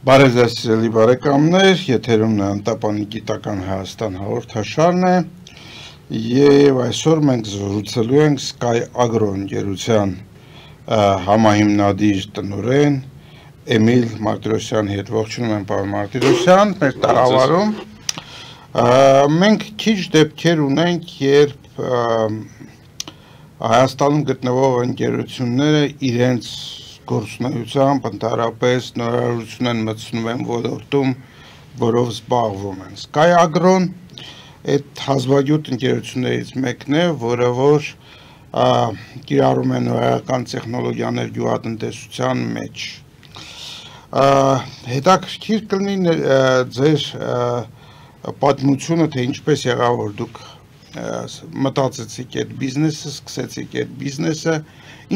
Բարև ձեզ սիրելի բարեկամներ, եթերում է Անտապանի գիտական Հայաստան հաղորդաշարն է եւ այսօր մենք զրուցելու ենք Sky Agro ընկերության համահիմնադիր տնօրեն Էմիլ Մարտիրոսյանի հետ։ Ողջունում եմ պարոն Մարտիրոսյան, մեր տաղավարում մենք քիչ դեպքեր ունենք, երբ Հայաստանում գտնվող ընկերությունները իրենց գործունեությամբ ընդհանրապես նորարարություն են մտցնում են ոլորտում, որով զբաղվում են։ Sky Agro-ն այդ հազվագյուտ ընկերություններից մեկն է, որը որ կիրառում է նորարարական տեխնոլոգիաներ գյուղատնտեսության մեջ։ Հետաքրքիր կլինի ձեր պատմությունը, թե ինչպես եղավ, որ դուք մտածեցիք այդ բիզնեսը, սկսեցիք այդ բիզնեսը,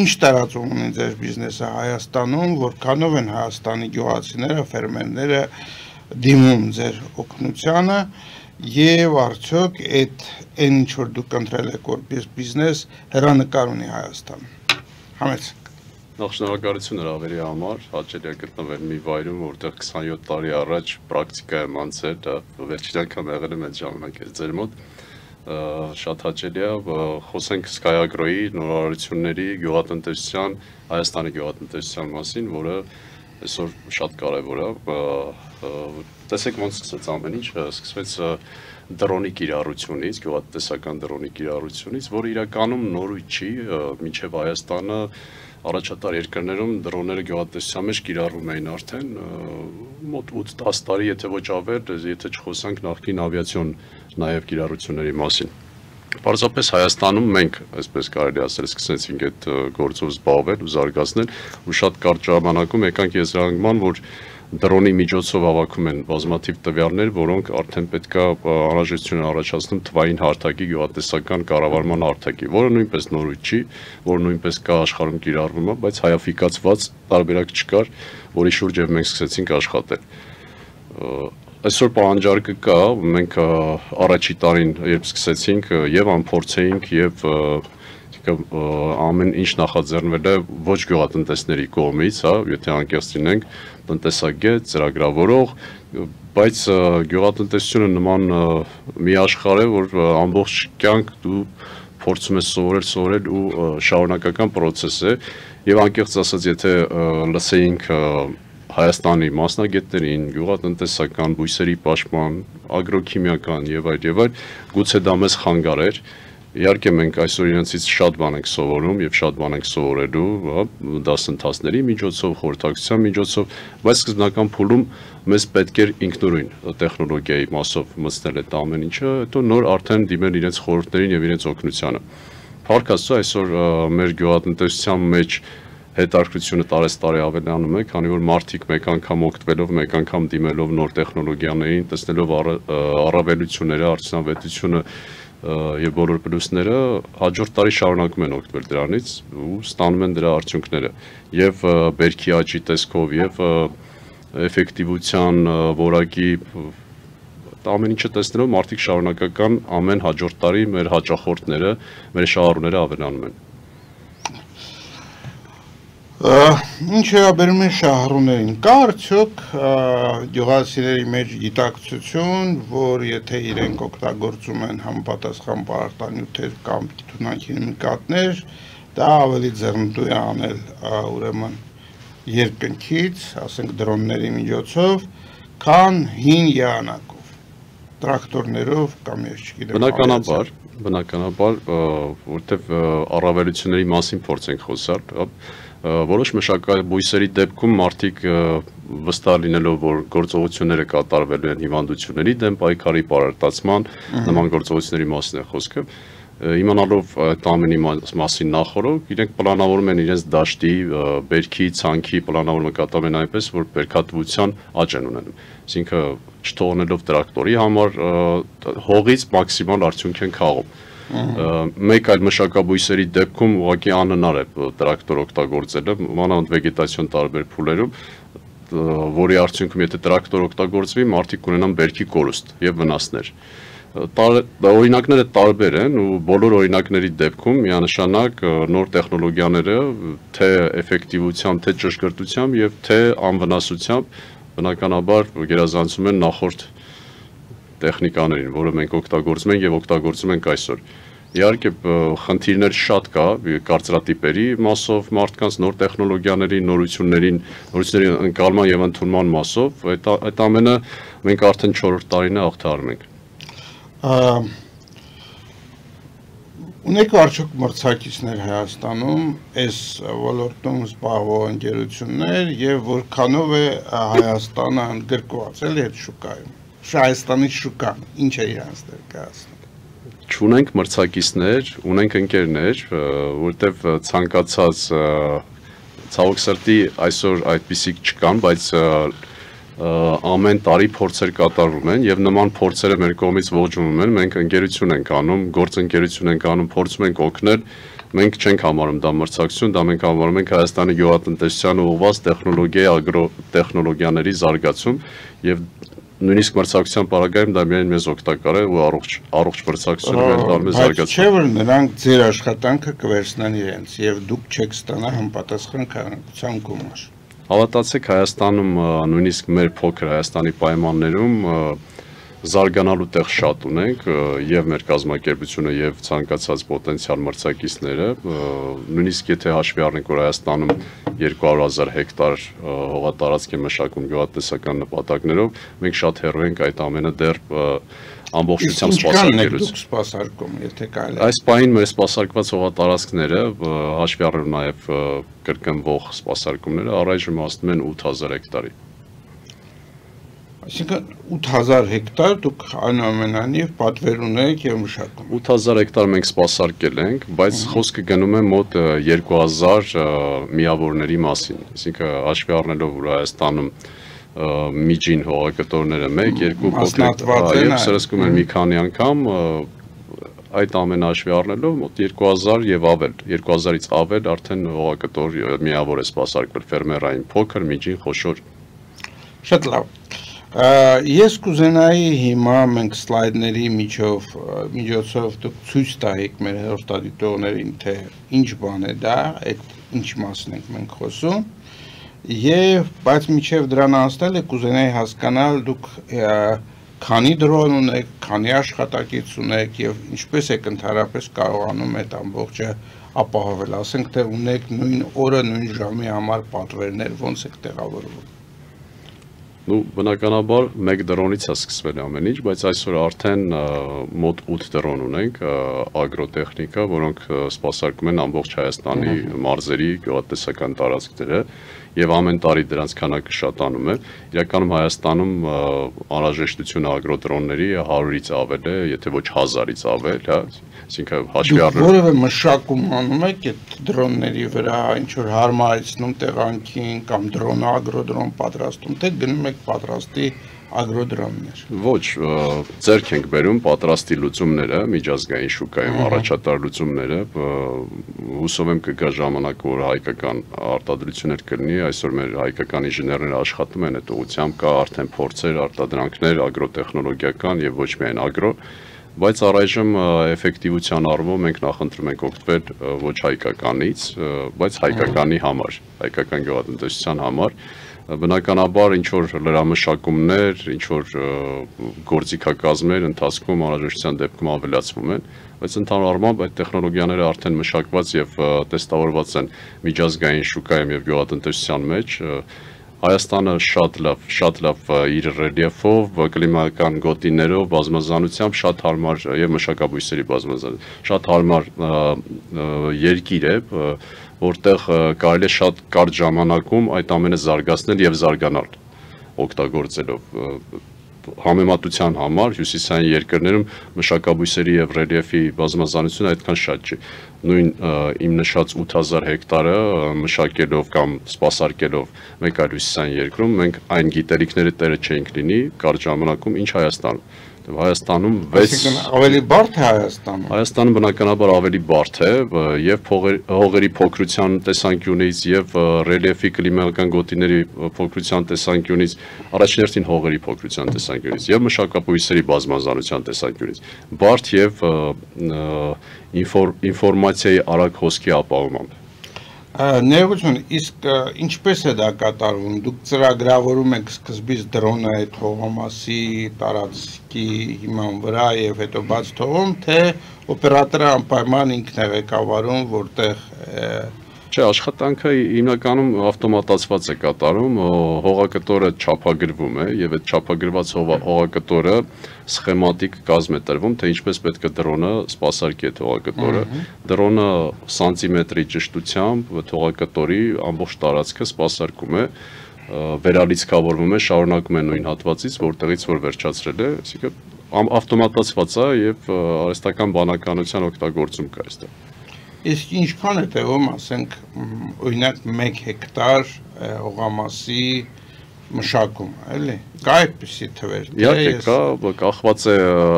ինչ տարածում ունի ձեր բիզնեսը Հայաստանում, որքանով են Հայաստանի գյուղացիները, ֆերմերները դիմում ձեր օգնությանը եւ արդյոք այդ այն ինչ որ դուք ընտրել եք որպես բիզնես հեռանկար ունի Հայաստանում։ Համեցեք։ Նախ շնորհակալություն հրավերի համար, հաճելի է գտնվել մի վայրում, որտեղ 27 տարի առաջ պրակտիկա եմ անցել, դա վերջին անգամ եղել եմ այդ ժամանակ ձեր մոտ։ Շատ հաճելի է, խոսենք Sky Agro-ի նորարարությունների գյուղատնտեսության, Հայաստանի գյուղատնտեսության մասին, որը այսօր շատ կարևոր է։ Տեսեք ոնց սկսեց ամեն ինչ, սկսվեց դրոնի կիրառությունից, գյուղատնտեսական դրոնի կիրառությունից, որը իրականում նորույթ չի, մինչև Հայաստանը առաջատար երկրներում դրոնները գյուղատնտեսության մեջ կիրառվում էին արդեն մոտ 8-10 տարի, եթե ոչ ավել, եթե չխոսանք նախկին ավիացիոն նաև կիրառությունների մասին։ Պարզապես Հայաստանում մենք, այսպես կարելի ասել, սկսեցինք այդ գործով զբաղվել ու զարգացնել ու շատ կարճ ժամանակում եկանք եզրահանգման, որ դրոնի միջոցով հավաքում են բազմաթիվ տվյալներ, որոնք արդեն պետք է անհրաժեշտություն առաջացնում թվային հարթակի գյուղատնտեսական կառավարման հարթակի, որը նույնպես նորույթ չի, որը նույնպես կա աշխարհում կիրառվում է, բայց հայաֆիկացված տարբերակ չկար, որի շուրջև մենք սկսեցինք աշխատել։ Այսօր պահանջարկը կա, մենք առաջի տարին երբ սկսեցինք եւ անփորձեինք եւ ամեն ինչ նախաձեռնվել է ոչ գյուղատնտեսների կողմից, հա, եթե անկեղծ լինենք, տնտեսագետ, ծրագրավորող, բայց գյուղատնտեսությունը նման մի աշխարհ է, որ ամբողջ կյանք դու փորձում ես սովորել ու շարունակական process է, եւ անկեղծ ասած, եթե լսեինք Հայաստանի մասնագետներին, գյուղատնտեսական, բույսերի պաշտպան, ագրոքիմիական եւ այլ, գուցե դա մեզ խանգարեր։ Իհարկե մենք այսօր իրենցից շատ բան ենք սովորում եւ շատ բան ենք սովորելու, դասընթացների միջոցով, խորհրդակցության միջոցով, բայց սկզբնական փուլում մեզ պետք էր ինքնուրույն տեխնոլոգիայի մասով մտցնել այդ ամեն ինչը, հետո նոր արդեն դիմել իրենց խորհուրդներին եւ իրենց օգնությանը։ Փառք Աստծո, այսօր մեր գյուղատնտեսության մեջ հետաքրքրությունը տարեստարի ավելանում է, քանի որ մարդիկ մեկ անգամ օգտվելով, մեկ անգամ դիմելով նոր տեխնոլոգիաներին, տեսնելով առավելությունները, արդյունավետությունը եւ բոլոր պլյուսները հաջորդ տարի շարունակում են օգտվել դրանից ու ստանում են դրա արդյունքները եւ բերքի աճի տեսքով եւ էֆեկտիվության որակի ամեն ինչը տեսնելով մարդիկ շարունակական ամեն հաջորդ տարի մեր հաճախորդները, մեր շահառուները ավելանում են։ Ինչ վերաբերում է շահառուներին, կա արդյոք գյուղացիների մեջ գիտակցություն, որ եթե իրենք օգտագործում են համապատասխան պարարտանյութեր կամ թունաքիմիկատներ, դա ավելի ձեռնտու է անել ուրեմն երկնքից, ասենք դրոնների միջոցով, քան հին եղանակով, տրակտորներով կամ ես չգիտեմ։ Բնականաբար, որտեվ առավելությունների մասին փորձենք խոսալ, որոշ մշակական բույսերի դեպքում մարդիկ վստահ լինելով, որ գործողությունները կատարվելու են հիվանդությունների դեմ պայքարի պարարտացման նման գործողությունների մասին է խոսքը, իմանալով այդ ամենի մասին նախորդ, իրենք պլանավորում են իրենց դաշտի, բերքի, ցանքի պլանավորումը կատարում են այնպես, որ բերքատվության աճ են ունենում։ Այսինքն չթողնելով տրակտորի համար հողից մաքսիմալ արդյունք են քաղում։ Մեկ այլ մշակաբույսերի դեպքում ուղղակի անհնար է տրակտոր օգտագործելը, մանավանդ վեգետացիոն տարբեր փուլերում, որի արդյունքում եթե տրակտոր օգտագործվի, մարդիկ ունենան բերքի կորուստ եւ վնասներ։ Օրինակները տարբեր են ու բոլոր օրինակների դեպքում միանշանակ նոր տեխնոլոգիաները թե էֆեկտիվությամբ, թե ճշգրտությամբ եւ թե անվնասությամբ բնականաբար գերազանցում են նախորդ տեխնիկաներին, որը մենք օգտագործում ենք եւ օգտագործում ենք այսօր։ Իհարկե խնդիրներ շատ կա կարծրատիպերի մասով, մարդկանց նոր տեխնոլոգիաների, նորությունների ընկալման եւ ընդունման մասով, այդ ամենը մենք արդեն 4-րդ տարին է հաղթահարում ենք։ Ունեք արդյոք մրցակիցներ Հայաստանում, այս ոլորտում զբաղվող ընկերություններ եւ որքանով է Հայաստանը ընդգրկված էլ այդ շուկայում։ Հայաստանի շուկան ինչ է իրանց ներկայացնում։ Չունենք մրցակիցներ, ունենք ընկերներ, որտեվ ցանկացած ցավոք սրտի այսօր այդպիսիք չկան, բայց ամեն տարի փորձեր կատարվում են եւ նման փորձերը մեր կողմից ողջունում են, մենք ընկերություն ենք անում, գործընկերություն ենք անում, փորձում ենք օգնել, մենք չենք համարում դա մրցակցություն, դա մենք համարում ենք Հայաստանի գյուղատնտեսությանը ուղղված տեխնոլոգիայի, ագրոտեխնոլոգիաների զարգացում եւ նույնիսկ մրցակցության պարագայում դա միայն մեզ օգտակար է ու առողջ մրցակցությունը տալու է զարգացում։ Չէ՞ որ նրանք ձեր աշխատանքը կվերցնեն իրենց եւ դուք չեք ստանա համապատասխան քանակության գումար։ Հավատացեք, Հայաստանում նույնիսկ մեր փոքր Հայաստանի պայմաններում զարգանալու տեղ շատ ունենք եւ մեր կազմակերպությունը եւ ցանկացած պոտենցիալ մրցակիցները, նույնիսկ եթե հաշվի առնենք, որ Հայաստանում 200,000 հեկտար հողատարածք է մշակում գյուղատնտեսական նպատակներով, մենք շատ հեռու ենք այդ ամենը դեռ ամբողջությամբ սպասարկելուց։ Դուք սպասարկում, եթե կարելի։ Այս պահին մեր սպասարկված հողատարածքները, հաշվի առնելով նաեւ կրկնվող սպասարկումները, առայժմ հասնում են 8000 հեկտարի։ Այսինքն 8000 հեկտար դուք այնուամենայնիվ պատվեր ունեք եւ մշակում։ 8000 հեկտար մենք սպասարկել ենք, բայց խոսքը գնում է մոտ 2000 միավորների մասին։ Այսինքն հաշվի առնելով, որ Հայաստանում միջին հողակտորները 1-2 փոքրիկ եւ սրսկում են մի քանի անգամ, այդ ամենը հաշվի առնելով մոտ 2000 եւ ավել, 2000-ից ավել արդեն հողակտոր միավոր է սպասարկվել ֆերմերային փոքր, միջին, խոշոր։ Շատ լավ։ Ես կուզենայի հիմա մենք սլայդների միջոցով դուք ցույց տայիք մեր հեռուստադիտողներին, թե ինչ բան է դա, այդ ինչ մասն ենք մենք խոսում, եւ բայց միջև դրան անցնելը կուզենայի հասկանալ դուք քանի դրոն ունեք, քանի աշխատակից ունեք եւ ինչպես եք ընդհանրապես կարողանում այդ ամբողջը ապահովել, ասենք թե ունեք նույն օրը, նույն ժամի համար պատվերներ, ոնց եք տեղավորվում։ Բնականաբար մեկ դրոնից է սկսվել ամեն ինչ, բայց այսօր արդեն մոտ 8 դրոն ունենք ագրոտեխնիկա, որոնք սպասարկում են ամբողջ Հայաստանի մարզերի գյուղատնտեսական տարածքները եւ ամեն տարի դրանց քանակը շատանում է։ Իրականում Հայաստանում անհրաժեշտությունը ագրոդրոնների 100-ից ավել է, եթե ոչ 1000-ից ավել, հա, այսինքն հաշվի առնելով որևէ մշակում անում եք այդ դրոնների վրա, ինչ որ հարմարեցնում տեղանքին կամ դրոն ագրոդրոն պատրաստում, թե գնում եք պատրաստի ագրոդրոններ։ Ոչ, ձեռք ենք բերում պատրաստի լուծումները, միջազգային շուկայում առաջատար լուծումները, հուսով եմ կգա ժամանակ, որ հայկական արտադրություններ կլինի, այսօր մեր հայկական ինժեներները աշխատում են այդ ուղղությամբ, կա արդեն փորձեր, արտադրանքներ, ագրոտեխնոլոգիական եւ ոչ միայն ագրո, բայց առայժմ էֆեկտիվության առումով մենք նախընտրում ենք օգտվել ոչ հայկականից, բայց հայկականի համար, հայկական գյուղատնտեսության համար։ Բնականաբար ինչ որ լրամշակումներ, ինչ որ գործիքակազմեր ընթացքում անհրաժեշտության դեպքում ավելացվում են, բայց ընդհանուր առմամբ այդ տեխնոլոգիաները արդեն մշակված եւ տեստավորված են միջազգային շուկայում եւ գյուղատնտեսության մեջ։ Հայաստանը շատ լավ իր ռելիեֆով, կլիմայական գոտիներով, բազմազանությամբ շատ հարմար եւ մշակաբույսերի բազմազանությամբ շատ հարմար երկիր է, որտեղ կարելի է շատ կարճ ժամանակում այդ ամենը զարգացնել եւ զարգանալ օգտագործելով համեմատության համար հյուսիսային երկրներում մշակաբույսերի եւ ռելիեֆի բազմազանությունը այդքան շատ չի։ Նույն իմ նշած 8000 հեկտարը մշակելով կամ սպասարկելով մեկ այլ հյուսիսային երկրում մենք այն գիտելիքները տերը չենք լինի կարճ ժամանակում ինչ Հայաստանում։ Հայաստանում 6 ավելի բարդ է Հայաստանում։ Հայաստանը բնականաբար ավելի բարդ է եւ հողերի փոքրության տեսանկյունից եւ ռելիեֆի կլիմայական գոտիների փոքրության տեսանկյունից, առաջին հերթին հողերի փոքրության տեսանկյունից եւ մշակաբույսերի բազմազանության տեսանկյունից, բարդ եւ ինֆորմացիայի արագ հոսքի ապահովմամբ։ Ներողություն, իսկ ինչպես է դա կատարվում։ Դուք ծրագրավորում եք սկզբից դրոնը այդ հողամասի տարածքի հիման վրա եւ հետո բաց թողում, թե օպերատորը անպայման ինքն է ղեկավարում, որտեղ Չէ, աշխատանքը հիմնականում ավտոմատացված է կատարում, հողակտորը չափագրվում է եւ այդ չափագրված հողակտորը սխեմատիկ կազմ է տրվում, թե ինչպես պետք է դրոնը սպասարկի այդ հողակտորը։ Դրոնը սանտիմետրի ճշտությամբ հողակտորի ամբողջ տարածքը սպասարկում է, վերալիցքավորվում է, շարունակում է նույն հատվածից, որտեղից որ վերջացրել է, այսինքն ավտոմատացված է եւ արհեստական բանականության օգտագործում կա այստեղ։ Իսկ ինչքան է տևում, ասենք, օրինակ 1 հեկտար հողամասի մշակում, էլի։ Կա այդպիսի թվեր։ Իհարկե կա, կախված է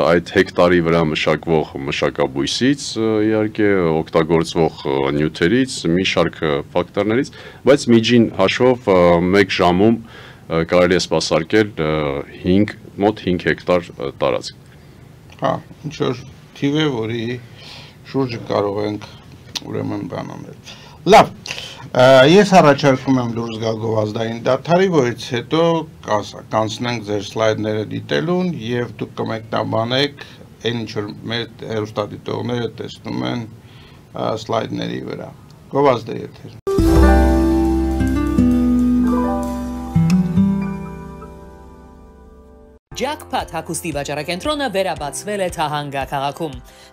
այդ հեկտարի վրա մշակվող մշակաբույսից, իհարկե օգտագործվող նյութերից, մի շարք ֆակտորներից, բայց միջին հաշվով 1 ժամում կարելի է սպասարկել մոտ 5 հեկտար տարածք։ Հա, ինչ որ թիվ է, որի շուրջը կարող ենք ուրեմն բան անել։ Լավ, ես առաջարկում եմ դուրս գալ գովազդային դադարի, որից հետո կանցնենք ձեր սլայդները դիտելուն եւ դուք կմեկնաբանեք այն ինչ որ մեր հեռուստադիտողները տեսնում են սլայդների վրա։ Գովազդը եթեր։ Jackpot հագուստի վաճառակենտրոնը վերաբացվել է Թահանգա քաղաքում։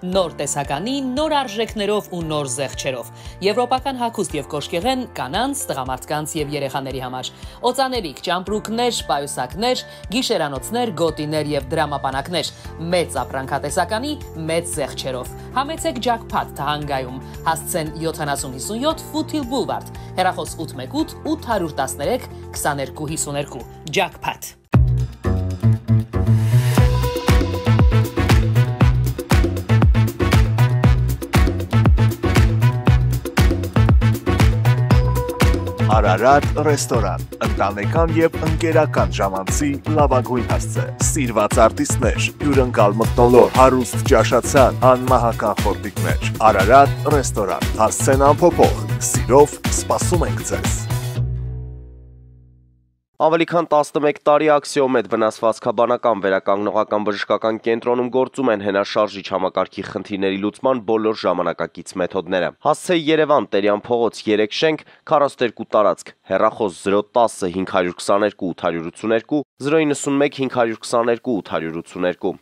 Նոր տեսականի, նոր արժեքներով ու նոր զեղչերով։ Եվրոպական հագուստ եւ կոշկեղեն կանանց, տղամարդկանց եւ երեխաների համար։ Օծանելիք, ճամպրուկներ, պայուսակներ, գիշերանոցներ, գոտիներ եւ դրամապանակներ։ Մեծ ապրանքատեսականի, մեծ զեղչերով։ Համեցեք Jackpot Թահանգայում։ Հասցեն 7057 Foothill Boulevard։ Հեռախոս 818 813 2252։ Jackpot Արարատ ռեստորան, ընտանեկան եւ ընկերական ժամանցի լավագույն հասցե, սիրված արտիստներ, հյուրընկալ մթնոլորտ, հարուստ ճաշացան, անմահական խորտիկներ, Արարատ ռեստորան, հասցեն անփոփոխ, սիրով սպասում ենք ձեզ։ Ավելի քան 11 տարի աքսիոմետ վնասվածքաբանական վերականգնողական բժշկական կենտրոնում գործում են հենաշարժիչ համակարգի խնդիրների լուծման բոլոր ժամանակակից մեթոդները։ Հասցեի Երևան, Տերյան փողոց 3 շենք, 42 տարածք, հեռախոս 010 522 882, 091 522 882։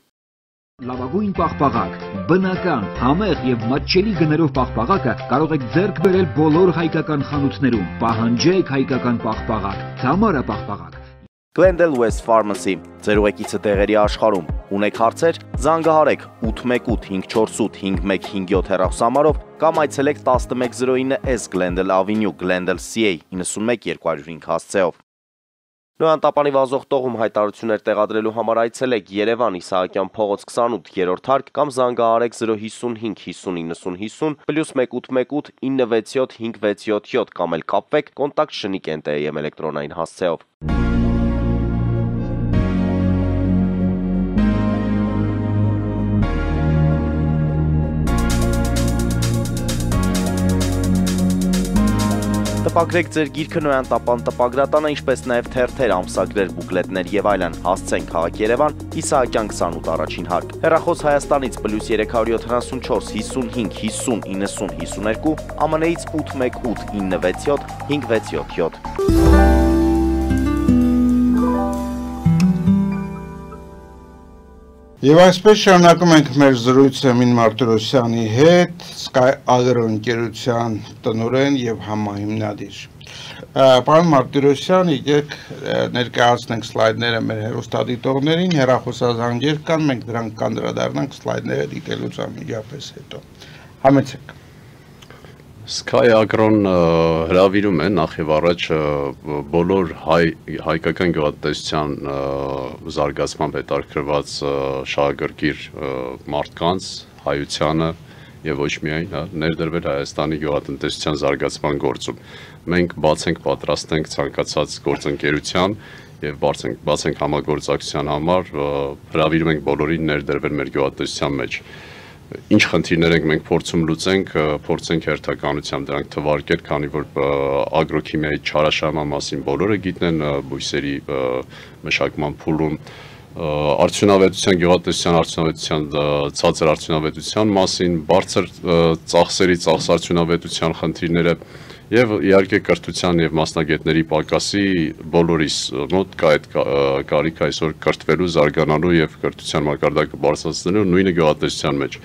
Լավագույն պաղպաղակ, բնական, համեղ եւ մատչելի գներով պաղպաղակը կարող եք ձեռք բերել բոլոր հայկական խանութներում։ Պահանջեք հայկական պաղպաղակ, Թամարա պաղպաղակ։ Glendale West Pharmacy, ձեր ուղեկիցը դեղերի աշխարհում։ Ունեք հարցեր, զանգահարեք 818 548 5157 հեռախոսահամարով կամ այցելեք 1109S Glendale Avenue, Glendale CA 91 205 հասցեով։ Նոյան տապանի վազող տողում հայտարարություններ տեղադրելու համար այցելեք Երևան Իսահակյան փողոց 28 երրորդ հարկ կամ զանգահարեք 055 50 90 50 +188 967 567 կամ էլ կապվեք կոնտակտ Շնիկ NTM էլեկտրոնային հասցեով։ Տպագրեք ձեր գիրքը Նոյան տապան տպագրատանը, ինչպես նաև թերթեր, ամսագրեր, բուկլետներ եւ այլն։ Հասցեն քաղաք Երևան, Իսահակյան 28 առաջին հարկ։ Հեռախոս Հայաստանից +374 55 50 90 52, ԱՄՆ-ից 818 967 567։ Եվ այսպես շարունակում ենք մեր զրույցը Մին Մարտիրոսյանի հետ, Sky Agro ընկերության տնօրեն եւ համահիմնադիր։ Պարոն Մարտիրոսյան, եկեք ներկայացնենք սլայդները մեր հեռուստադիտողներին, հեռախոսազանգեր կան, մենք դրանք կանդրադառնանք սլայդները դիտելուց անմիջապես հետո։ Համեցեք։ Sky Agro-ն հրավիրում է նախ եւ առաջ բոլոր հայկական գյուղատնտեսության զարգացման հետաքրքրված շահագրգիռ մարդկանց, հայությանը եւ ոչ միայն ներդրվել Հայաստանի գյուղատնտեսության զարգացման գործում։ Մենք բաց ենք պատրաստ ենք ցանկացած գործընկերության եւ բաց ենք համագործակցության համար, հրավիրում ենք բոլորին ներդրվել մեր գյուղատնտեսության մեջ։ ինչ խնդիրներ ենք մենք փորձում լուծենք, փորձենք հերթականությամբ դրանք թվարկել, քանի որ ագրոքիմիայի չարաշահման մասին բոլորը գիտեն, բույսերի մշակման փուլում արդյունավետության, գյուղատնտեսության արդյունավետության, ցածր արդյունավետության մասին, բարձր ծախսերի, ծախսարդյունավետության խնդիրները եւ իհարկե կրթության եւ մասնագետների պակասի բոլորիս մոտ կա այդ կարիք այսօր կրթվելու, զարգանալու եւ կրթության մակարդակը բարձրացնելու նույնը գյուղատնտեսության մեջ։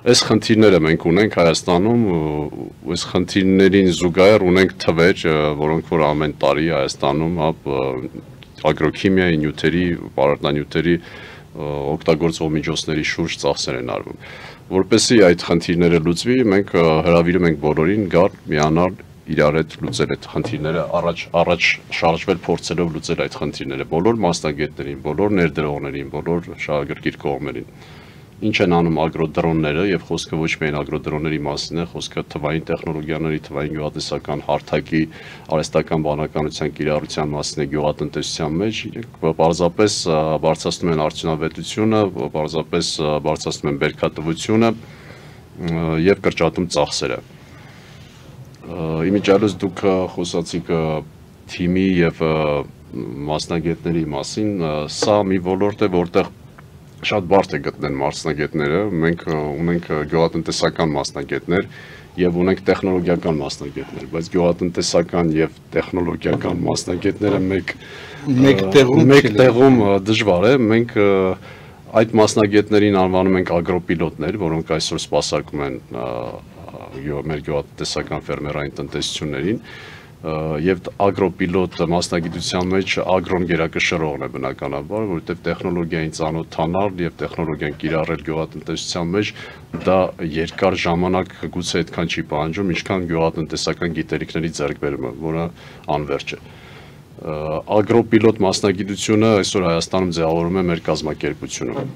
Այս խնդիրները մենք ունենք Հայաստանում, այս խնդիրներին զուգահեռ ունենք թվեր, որոնք որ ամեն տարի Հայաստանում ագրոքիմիայի նյութերի, պարարտանյութերի օգտագործող միջոցների շուրջ ծախսեր են արվում։ Որպեսզի այդ խնդիրները լուծվի, մենք հրավիրում ենք բոլորին գալ, միանալ, իրար հետ լուծել այդ խնդիրները, առաջ շարժվել փորձելով լուծել այդ խնդիրները բոլոր մասնագետներին, բոլոր ներդրողներին, բոլոր շահագրգիռ կողմերին։ Ինչ են անում ագրոդրոնները եւ խոսքը ոչ միայն ագրոդրոնների մասին է, խոսքը թվային տեխնոլոգիաների, թվային գյուղատնտեսական հարթակի, արհեստական բանականության կիրառության մասին է գյուղատնտեսության մեջ, պարզապես բարձրացնում են արդյունավետությունը, պարզապես բարձրացնում են բերքատվությունը եւ կրճատում ծախսերը։ Իմիջիալս դուք խոսացիք թիմի եւ մասնագետների մասին, սա մի ոլորտ է, որտեղ շատ բարդ է գտնել մասնագետները, մենք ունենք գյուղատնտեսական մասնագետներ եւ ունենք տեխնոլոգիական մասնագետներ, բայց գյուղատնտեսական եւ տեխնոլոգիական մասնագետները մեկ տեղում դժվար է, մենք այդ մասնագետներին անվանում ենք ագրոպիլոտներ, որոնք այսօր սպասարկում են մեր գյուղատնտեսական ֆերմերային տնտեսություններին եւ ագրոպիլոտ մասնագիտության մեջ ագրոն գերակշռողն է բնականաբար, որովհետեւ տեխնոլոգիային ծանոթանալ եւ տեխնոլոգիան կիրառել գյուղատնտեսության մեջ դա երկար ժամանակ գուցե այդքան չի պահանջում, ինչքան գյուղատնտեսական գիտելիքների ձեռքբերումը, որը անվերջ է։ Ագրոպիլոտ մասնագիտությունը այսօր Հայաստանում ձևավորում է մեր կազմակերպությունը։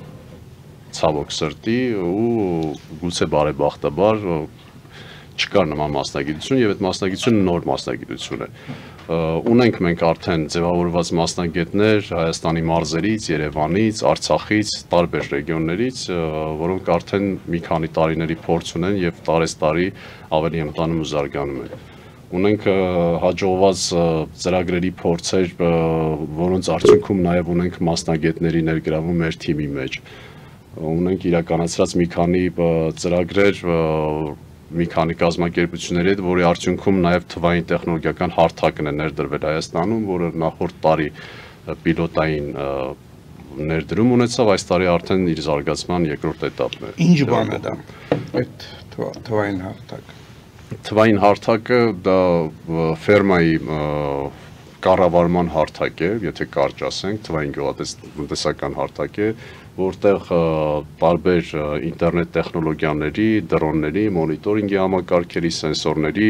Ցավոք սրտի ու գուցե բարեբախտաբար չկար նման մասնագիտություն եւ այդ մասնագիտությունը նոր մասնագիտություն է։ Ունենք մենք արդեն ձևավորված մասնագետներ Հայաստանի մարզերից, Երևանից, Արցախից, տարբեր ռեգիոններից, որոնք արդեն մի քանի տարիների փորձ ունեն եւ տարեստարի ավելի հմտանում ու զարգանում են։ Ունենք հաջողված ծրագրերի փորձեր, որոնց արդյունքում նաեւ ունենք մասնագետների ներգրավում մեր թիմի մեջ։ Ունենք իրականացրած մի քանի ծրագրեր մի քանի կազմակերպությունների հետ, որի արդյունքում նաև թվային տեխնոլոգիական հարթակն է ներդրվել Հայաստանում, որը նախորդ տարի պիլոտային ներդրում ունեցավ, այս տարի արդեն իր զարգացման երկրորդ էտապն է։ Ինչ բան է դա այդ թվային հարթակը։ Թվային հարթակը դա ֆերմայի կառավարման հարթակ է, եթե կարճ ասենք, թվային գյուղատնտեսական հարթակ է, որտեղ տարբեր ինտերնետ տեխնոլոգիաների, դրոնների, մոնիտորինգի համակարգերի, սենսորների,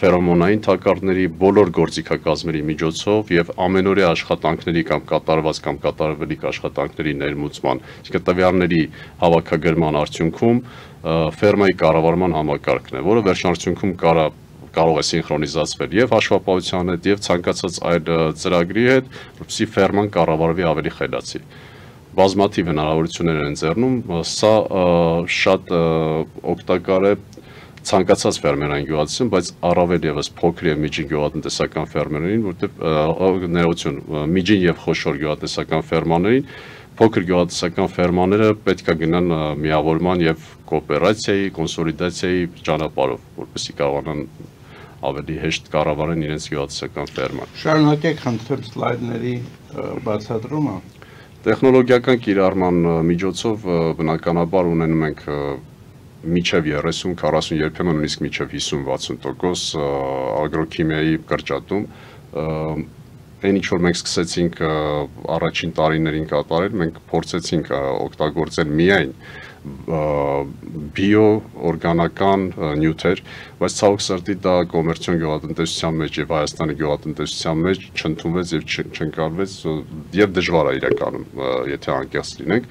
ֆերոմոնային թակարդների, բոլոր գործիքակազմերի միջոցով եւ ամենօրյա աշխատանքների կամ կատարված կամ կատարվելիք աշխատանքների ներմուծման, իսկ տվյալների հավաքագրման արդյունքում ֆերմայի կառավարման համակարգն է, որը վերջնարդյունքում կարող է սինխրոնիզացվել եւ հաշվապահության հետ եւ ցանկացած այլ ծրագրի հետ, որպեսզի ֆերման կառավարվի ավելի խելացի։ Բազմաթիվ հնարավորություններ են ընձեռնում, սա շատ օգտակար է ցանկացած ֆերմերային գյուղատնտեսություն, բայց առավել եւս փոքր եւ միջին գյուղատնտեսական ֆերմերներին, որտեղ ներողություն, միջին եւ խոշոր գյուղատնտեսական ֆերմաներին, փոքր գյուղատնտեսական ֆերմաները պետք է գնան միավորման եւ կոոպերացիայի, կոնսոլիդացիայի ճանապարհով, որպեսզի կարողանան ավելի հեշտ կառավարեն իրենց գյուղատնտեսական ֆերման։ Շարունակեք խնդրեմ սլայդների բացատրումը։ Տեխնոլոգիական կիրառման միջոցով բնականաբար ունենում ենք միջև 30-40, երբեմն նույնիսկ միջև 50-60% ագրոքիմիայի կրճատում։ Այն ինչ որ մենք սկսեցինք առաջին տարիներին կատարել, մենք փորձեցինք օգտագործել միայն բիո օրգանական նյութեր, բայց ցավոք սրտի դա կոմերցիոն գյուղատնտեսության մեջ եւ Հայաստանի գյուղատնտեսության մեջ չընդունվեց եւ չընկալվեց եւ դժվար է իրականում, եթե անկեղծ լինենք։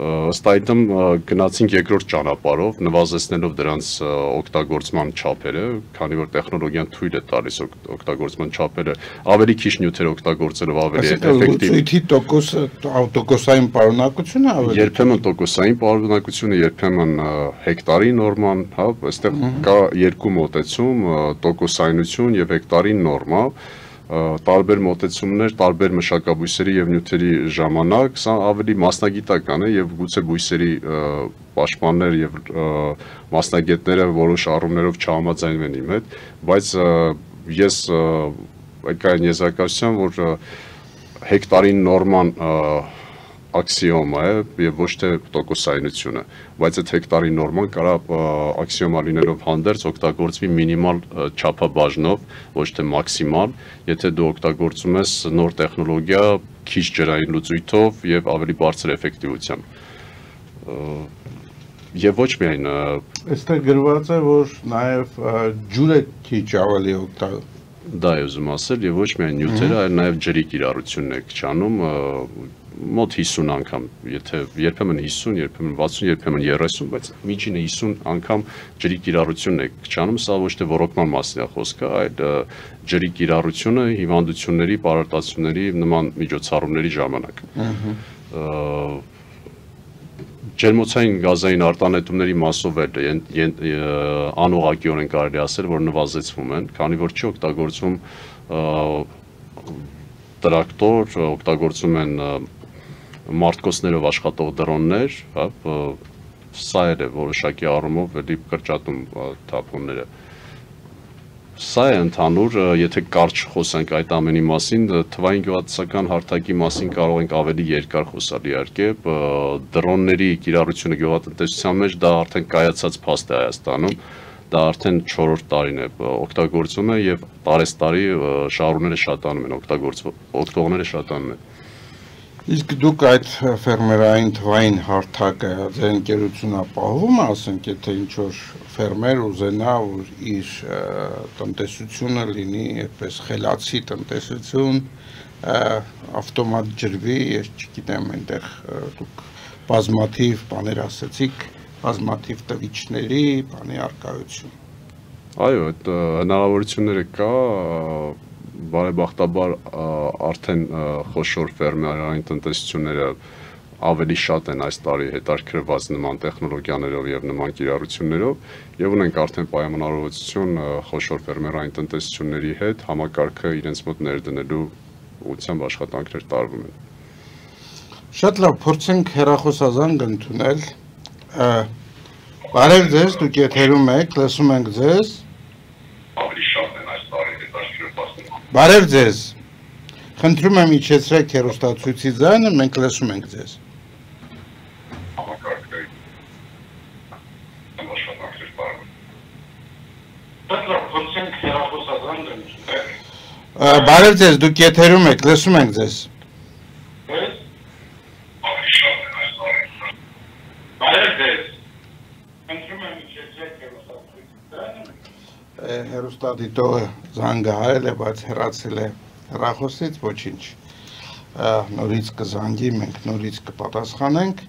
ըստ այդմ գնացինք երկրորդ ճանապարհով, նվազեցնելով դրանց օգտագործման չափերը, քանի որ տեխնոլոգիան թույլ է տալիս օգտագործման չափերը ավելի քիչ նյութեր օգտագործելով ավելի էֆեկտիվ։ Լուծույթի տոկոսային պարունակությունը ավելի։ Երբեմն տոկոսային պարունակությունը, երբեմն հեկտարի նորման, հա, այստեղ կա երկու մոտեցում՝ տոկոսայնություն եւ հեկտարի նորմա։ Տարբեր մոտեցումներ, տարբեր մշակաբույսերի եւ նյութերի ժամանակ, սա ավելի մասնագիտական է եւ գուցե բույսերի պաշտպաններ եւ մասնագետները որոշ առումներով չհամաձայնվեն իմ հետ, բայց ես եկա այն եզրակացության, որ հեկտարի նորման աքսիոմա է եւ ոչ թե տոկոսայնությունը, բայց այդ հեկտարի նորման կարող աքսիոմա լինելով հանդերձ օգտագործվի մինիմալ չափաբաժնով, ոչ թե մաքսիմալ, եթե դու օգտագործում ես նոր տեխնոլոգիա, քիչ ջրային լուծույթով եւ ավելի բարձր էֆեկտիվությամբ։ Եվ ոչ միայն այստեղ գրված է, որ նաեւ ջուրը քիչ ավելի օգտագործվում։ Դա է ուզում ասել, եւ ոչ միայն նյութերը, այլ նաեւ ջրի կիրառությունն է քչանում մոտ 50 անգամ, եթե երբեմն 50, երբեմն 60, երբեմն 30, բայց միջինը 50 անգամ ջրի կիրառությունն է քչանում, սա ոչ թե ոռոգման մասին է խոսքը, այլ ջրի կիրառությունը հիվանդությունների, պարարտացությունների նման միջոցառումների ժամանակ։ Ջերմոցային գազային արտանետումների մասով անուղղակիորեն կարելի ասել, որ նվազեցվում են, քանի որ չի օգտագործվում տրակտոր, օգտագործում են մարտկոցներով աշխատող դրոններ, հա, սա է որոշակի առումով էլի կրճատում թափոնները։ Սա է ընդհանուր, եթե կարճ խոսենք այդ ամենի մասին, թվային գյուղատնտեսական հարթակի մասին կարող ենք ավելի երկար խոսալ իհարկե, դրոնների կիրառությունը գյուղատնտեսության մեջ դա արդեն կայացած փաստ է Հայաստանում, դա արդեն 4-րդ տարին է օգտագործում է եւ տարեստարի շահառուները շատանում են, օգտողները շատանում են։ Իսկ դուք այդ ֆերմերային թվային հարթակը ձեր ընկերությունը ապահովում է, ասենք, եթե ինչ-որ ֆերմեր ուզենա, որ իր տնտեսությունը լինի այդպես խելացի տնտեսություն, ավտոմատ ջրվի, ես չգիտեմ, այնտեղ դուք բազմաթիվ բաներ ասացիք, բազմաթիվ տվիչների, բանի արկայություն։ Այո, այդ հնարավորությունները կա, բարեբախտաբար արդեն խոշոր ֆերմերային տնտեսությունները ավելի շատ են այս տարի հետաքրքրված նման տեխնոլոգիաներով եւ նման կիրառություններով եւ ունենք արդեն պայմանավորվածություն խոշոր ֆերմերային տնտեսությունների հետ համակարգը իրենց մոտ ներդնելու ուղղությամբ աշխատանքներ տարվում են։ Շատ լավ, փորձենք հեռախոսազանգ ընդունել։ Բարև ձեզ, դուք եթերում եք, լսում ենք ձեզ։ Ավելի շատ են այս տարի հետաքրքրված։ Բարև ձեզ։ Խնդրում եմ իջեցրեք հեռուստացույցի ձայնը, մենք լսում ենք ձեզ։ Բարև ձեզ, դուք եթերում եք, լսում ենք ձեզ։ Բարև ձեզ։ Խնդրում եմ իջեցրեք հեռուստացույցի ձայնը։ Հեռուստադիտողը զանգահարել է, բայց հեռացել է հեռախոսից, ոչինչ, նորից կզանգի, մենք նորից կպատասխանենք,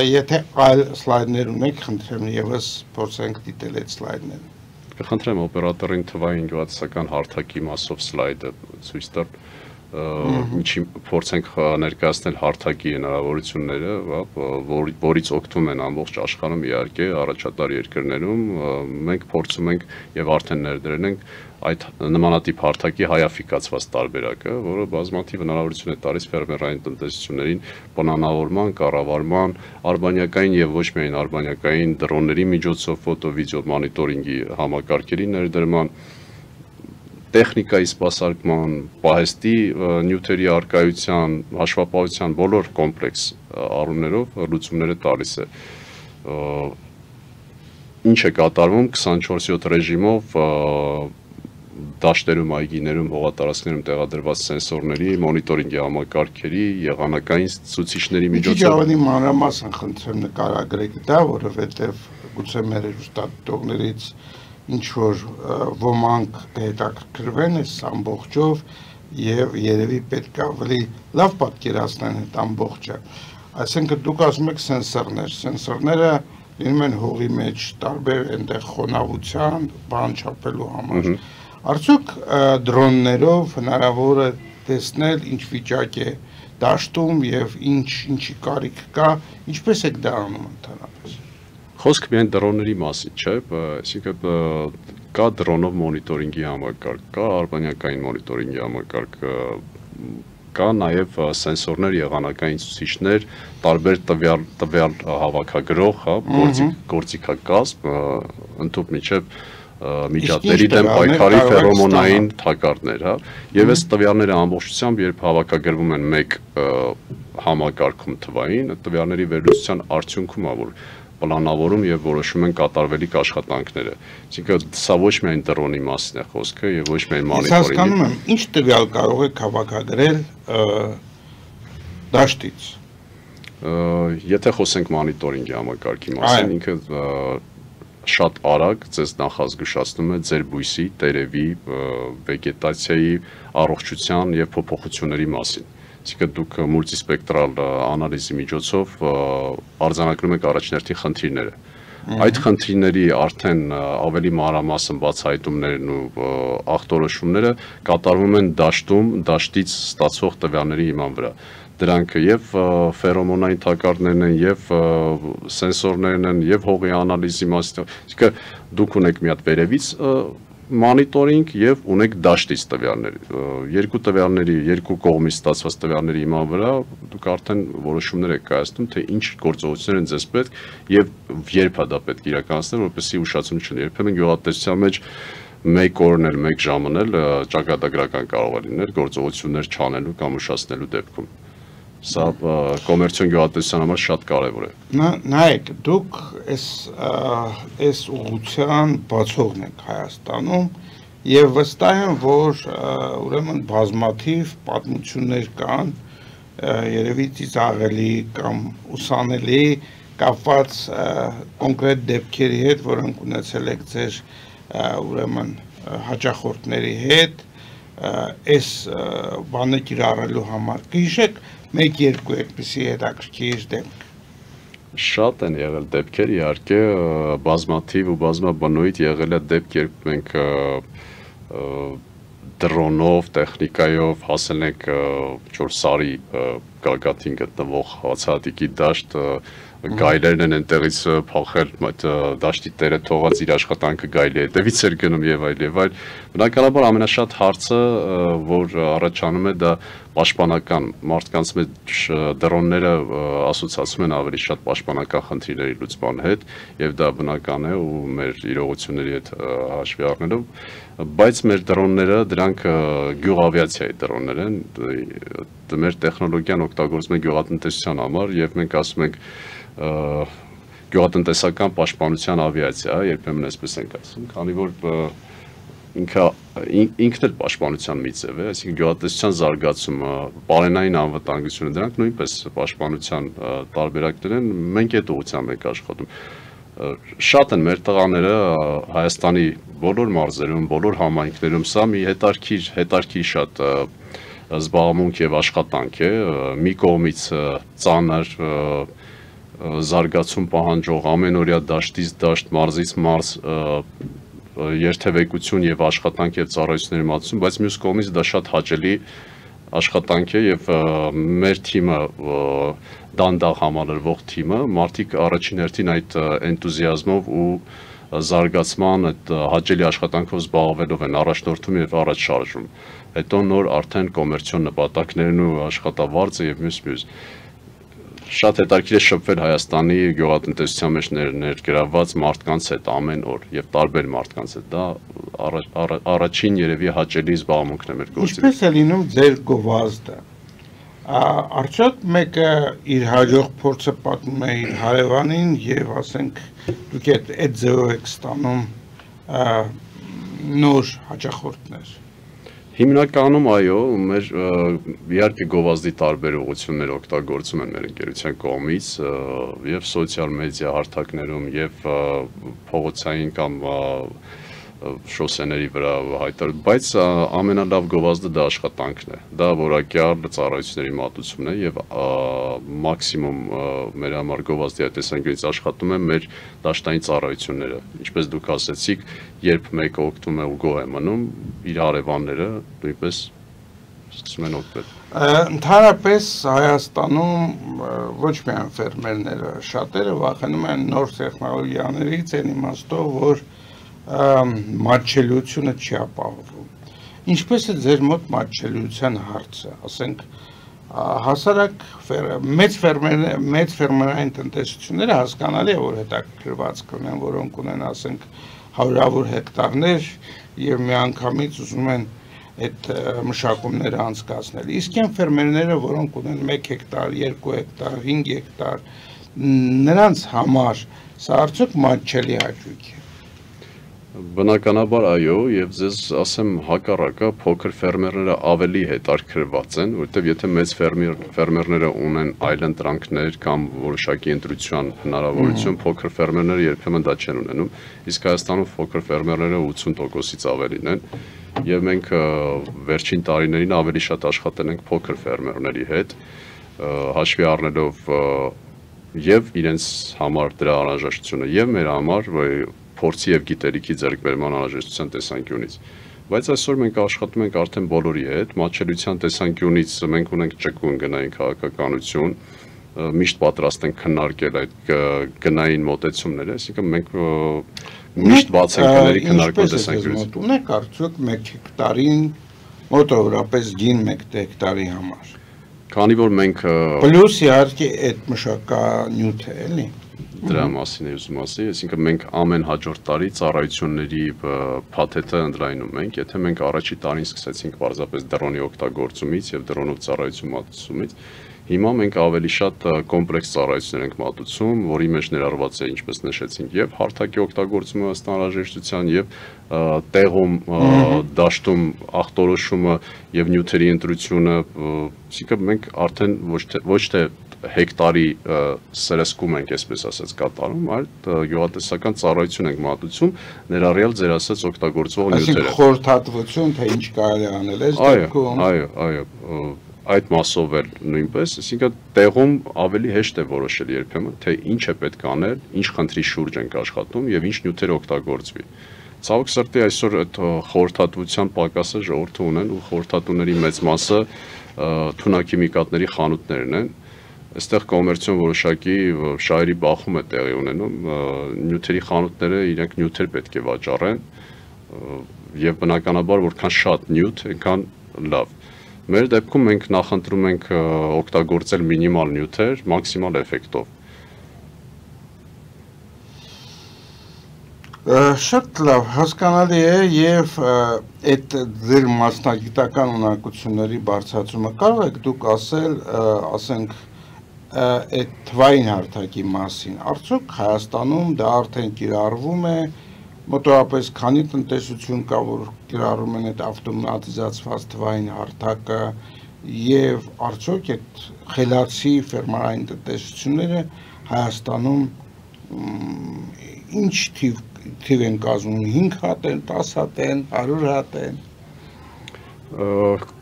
եթե այլ սլայդներ ունեք, խնդրեմ ևս փորձենք դիտել այդ սլայդները։ Կխնդրեմ օպերատորին թվային գյուղատնտեսական հարթակի մասով սլայդը ցույց տալ, ինչի փորձենք ներկայացնել հարթակի հնարավորությունները, որից օգտվում են ամբողջ աշխարհում իհարկե առաջատար երկրներում, մենք փորձում ենք եւ արդեն ներդրել ենք այդ նմանատիպ հարթակի հայաֆիկացված տարբերակը, որը բազմաթիվ հնարավորություն է տալիս ֆերմերային տնտեսություններին պլանավորման, կառավարման, արբանյակային եւ ոչ միայն արբանյակային դրոնների միջոցով ֆոտո-վիդեո մոնիտորինգի համակարգերի ներդրման, տեխնիկայի սպասարկման, պահեստի նյութերի արկայության, հաշվապահության բոլոր կոմպլեքս առումներով լուծումները տալիս է։ Ինչ է կատարվում 24/7 ռեժիմով դաշտերում, այգիներում, հողատարածքներում տեղադրված սենսորների, մոնիտորինգի համակարգերի, եղանակային ցուցիչների միջոցով։ Ինչ ավելի մանրամասն խնդրեմ նկարագրեք դա, որովհետև գուցե մեր հեռուստադիտողներից ինչ որ ոմանք հետաքրքրվեն այս ամբողջով եւ երևի պետք է ավելի լավ պատկերացնեն այդ ամբողջը։ Այսինքն դուք ասում եք սենսորները լինում են հողի մեջ տարբեր այնտեղ խոնավության բան չափելու համար։ Արդյոք դրոններով հնարավոր է տեսնել ինչ վիճակ է դաշտում եւ ինչի կարիք կա, ինչպես եք դա անում ընդհանրապես։ Խոսքը միայն դրոնների մասին չէ, այսինքն կա դրոնով մոնիտորինգի համակարգ, կա արբանյակային մոնիտորինգի համակարգ, կա նաև սենսորներ, եղանակային ցուցիչներ, տարբեր տվյալ հավաքագրող, հա, գործիքակազմ, ընդհանուր միջև միջատների դեմ պայքարի ֆերոմոնային թակարդներ, հա, եւ այս տվյալները ամբողջությամբ երբ հավաքագրվում են մեկ համակարգում թվային, տվյալների վերլուծության արդյունքում է, որ պլանավորում եւ որոշում են կատարվելիք աշխատանքները։ Այսինքն սա ոչ միայն դրոնի մասին է խոսքը եւ ոչ միայն մոնիտորինգի։ Ես հասկանում եմ, ինչ տվյալ կարող եք հավաքագրել դաշտից։ Եթե խոսենք մոնիտորինգի համակարգի մասին, ինքը շատ արագ ձեզ նախազգուշացնում է ձեր բույսի, տերևի, վեգետացիայի առողջության եւ փոփոխությունների մասին։ Այսինքն դուք մուլտիսպեկտրալ անալիզի միջոցով արձանագրում եք առաջներթի խնդիրները։ Այդ խնդիրների արդեն ավելի մանրամասն բացահայտումներն ու ախտորոշումները կատարվում են դաշտում, դաշտից ստացվող տվյալների հիման վրա։ Դրանք եւ ֆերոմոնային թակարդներն են, եւ սենսորներն են, եւ հողի անալիզի մասին։ Այսինքն դուք ունեք մի հատ վերևից մոնիտորինգ եւ ունեք դաշտից տվյալներ։ Երկու տվյալների, երկու կողմից ստացված տվյալների հիման վրա դուք արդեն որոշումներ եք կայացնում, թե ինչ գործողություններ են ձեզ պետք եւ երբ է դա պետք իրականացնել, որպեսզի ուշացում չլինի։ Երբեմն գյուղատնտեսության մեջ մեկ օրն էլ, մեկ ժամն էլ ճակատագրական կարող է լինել գործողություններ չանելու կամ ուշացնելու դեպքում։ Սա կոմերցիոն գյուղատնտեսության համար շատ կարևոր է։ Նայեք, դուք այս ուղղության բացողն եք Հայաստանում եւ վստահ եմ, որ ուրեմն բազմաթիվ պատմություններ կան, երևի ծիծաղելի կամ ուսանելի կապված կոնկրետ դեպքերի հետ, որոնք ունեցել եք ձեր ուրեմն հաճախորդների հետ, այս բանը կիրառելու համար։ Կհիշեք մեկ-երկու այդպիսի հետաքրքիր դեպք։ Շատ են եղել դեպքեր, իհարկե, բազմաթիվ ու բազմաբնույթ եղել է դեպք, երբ մենք դրոնով, տեխնիկայով հասել ենք Չորսարի գագաթին գտնվող հացահատիկի դաշտ, գայլերն են այնտեղից փախել, դաշտի տերը թողած իր աշխատանքը գայլի հետևից էր գնում եւ այլ եւ այլ։ Բնականաբար ամենաշատ հարցը, որ առաջանում է, դա պաշտպանական մարդկանց մեջ դրոնները ասոցացում են ավելի շատ պաշտպանական խնդիրների լուծման հետ եւ դա բնական է ու մեր իրողությունների հետ հաշվի առնելով, բայց մեր դրոնները դրանք գյուղավիացիայի դրոններ են, մեր տեխնոլոգիան օգտագործում է գյուղատնտեսության համար եւ մենք ասում ենք գյուղատնտեսական պաշտպանության ավիացիա, երբեմն այսպես ենք ասում, քանի որ ինքն էլ պաշտպանության մի ձև է, այսինքն գյուղատնտեսության զարգացումը, պարենային անվտանգությունը, դրանք նույնպես պաշտպանության տարբերակներ են, մենք այդ ուղղությամբ ենք աշխատում։ Շատ են մեր տղաները Հայաստանի բոլոր մարզերում, բոլոր համայնքներում, սա մի հետարքիր շատ զբաղմունք եւ աշխատանք է, մի կողմից ծանր զարգացում պահանջող ամենօրյա դաշտից դաշտ, մարզից մարզ երթևեկություն եւ աշխատանք եւ ծառայությունների մատուցում, բայց մյուս կողմից դա շատ հաճելի աշխատանք է եւ մեր թիմը դանդաղ համալրվող թիմը մարդիկ առաջին հերթին այդ էնտուզիազմով ու զարգացման այդ հաճելի աշխատանքով զբաղվելով են առաջնորդում եւ առաջ շարժում։ Հետո նոր արդեն կոմերցիոն նպատակներն ու աշխատավարձը եւ մյուս շատ հետաքրքիր է շփվել Հայաստանի գյուղատնտեսության մեջ ներգրավված մարդկանց հետ ամեն օր եւ տարբեր մարդկանց հետ։ Դա առաջին երևի հաճելի զբաղմունքն է մեր գործի։ Ինչպես է լինում ձեր գովազդը։ Արդյոք մեկը իր հաջող փորձը պատմում է իր հարևանին եւ ասենք դուք այդ ձևով եք ստանում նոր հաճախորդներ։ Հիմնականում այո, մեր իհարկե գովազդի տարբեր ուղղություններ օգտագործում են մեր ընկերության կողմից եւ սոցիալ մեդիա հարթակներում եւ փողոցային կամ շոսեների վրա հայտարարել, բայց ամենալավ գովազդը դա աշխատանքն է, դա որակյալ ծառայությունների մատուցումն է եւ մաքսիմում մեր համար գովազդի այդ տեսանկյունից աշխատում է մեր դաշտային ծառայությունները, ինչպես դուք ասացիք, երբ մեկը օգտվում է ու գոհ է մնում, իր հարևանները նույնպես սկսում են օգտվել։ Ընդհանրապես Հայաստանում ոչ միայն ֆերմերները, շատերը վախենում են նոր տեխնոլոգիաներից այն իմաստով, որ մատչելիությունը չի ապահովում։ Ինչպես է ձեր մոտ մատչելիության հարցը, ասենք հասարակ մեծ ֆերմերային տնտեսությունները հասկանալի է, որ հետաքրքրված կլինեն, որոնք ունեն, ասենք, հարյուրավոր հեկտարներ եւ միանգամից ուզում են այդ մշակումները անցկացնել։ Իսկ այն ֆերմերները, որոնք ունեն 1 հեկտար, 2 հեկտար, 5 հեկտար, նրանց համար սա արդյոք մատչելի հաճույք է։ Բնականաբար այո, եւ ձեզ ասեմ հակառակը, փոքր ֆերմերները ավելի հետաքրքրված են, որովհետեւ եթե մեծ ֆերմերները ունեն այլընտրանքներ կամ որոշակի ընտրության հնարավորություն, փոքր ֆերմերները երբեմն դա չեն ունենում, իսկ Հայաստանում փոքր ֆերմերները 80%-ից ավելին են, եւ մենք վերջին տարիներին ավելի շատ աշխատել ենք փոքր ֆերմերների հետ, հաշվի առնելով եւ իրենց համար դրա անհրաժեշտությունը եւ մեր համար փորձի եւ գիտելիքի ձեռքբերման անհրաժեշտության տեսանկյունից։ Բայց այսօր մենք աշխատում ենք արդեն բոլորի հետ, մատչելիության տեսանկյունից մենք ունենք ճկուն գնային քաղաքականություն, միշտ պատրաստ ենք քննարկել այդ գնային մոտեցումները, այսինքն մենք միշտ բաց ենք գների քննարկել տեսանկյունից։ Ունեք արդյոք 1 հեկտարին մոտավորապես գին 1 հեկտարի համար։ Քանի որ մենք պլյուս իհարկե այդ մշականյութը էլի։ Դրա մասին եմ ուզում ասել, այսինքն մենք ամեն հաջորդ տարի ծառայությունների փաթեթը ընդլայնում ենք, եթե մենք առաջի տարին սկսեցինք պարզապես դրոնի օգտագործումից եւ դրոնով ծառայություն մատուցումից, հիմա մենք ավելի շատ կոմպլեքս ծառայություններ ենք մատուցում, որի մեջ ներառված է, ինչպես նշեցինք, եւ հարթակի օգտագործումը ըստ անհրաժեշտության եւ տեղում դաշտում ախտորոշումը եւ նյութերի ընտրությունը, այսինքն մենք արդեն ոչ թե հեկտարի սրսկում ենք, այսպես ասած, կատարում, այլ գյուղատնտեսական ծառայություն ենք մատուցում, ներառյալ ձեր ասած օգտագործվող նյութերը։ Այսինքն խորհրդատվություն, թե ինչ կարելի անել այս դեպքում։ Այո, այդ մասով էլ նույնպես, այսինքն տեղում ավելի հեշտ է որոշել երբեմն, թե ինչ է պետք անել, ինչ խնդրի շուրջ ենք աշխատում եւ ինչ նյութեր օգտագործվի։ Ցավոք սրտի այսօր այդ խորհրդատվության պակասը ժողովուրդը ունեն ու խորհրդատուների մեծ մասը թունաքիմիկատների խանութներն են։ Այստեղ կոմերցիոն որոշակի շահերի բախում է տեղի ունենում, նյութերի խանութները իրենք նյութեր պետք է վաճառեն եւ բնականաբար որքան շատ նյութ, այնքան լավ։ Մեր դեպքում մենք նախընտրում ենք օգտագործել մինիմալ նյութեր մաքսիմալ էֆեկտով։ Շատ լավ, հասկանալի է եւ այդ ձեր մասնագիտական ունակությունների բարձրացումը կարող եք դուք ասել, ասենք այդ թվային հարթակի մասին, արդյոք Հայաստանում դա արդեն կիրառվում է, մոտավորապես քանի տնտեսություն կա, որ կիրառում են այդ ավտոմատիզացված թվային հարթակը եւ արդյոք այդ խելացի ֆերմերային տնտեսությունները Հայաստանում ինչ թիվ են կազմում, 5 հատ են, 10 հատ են, 100 հատ են։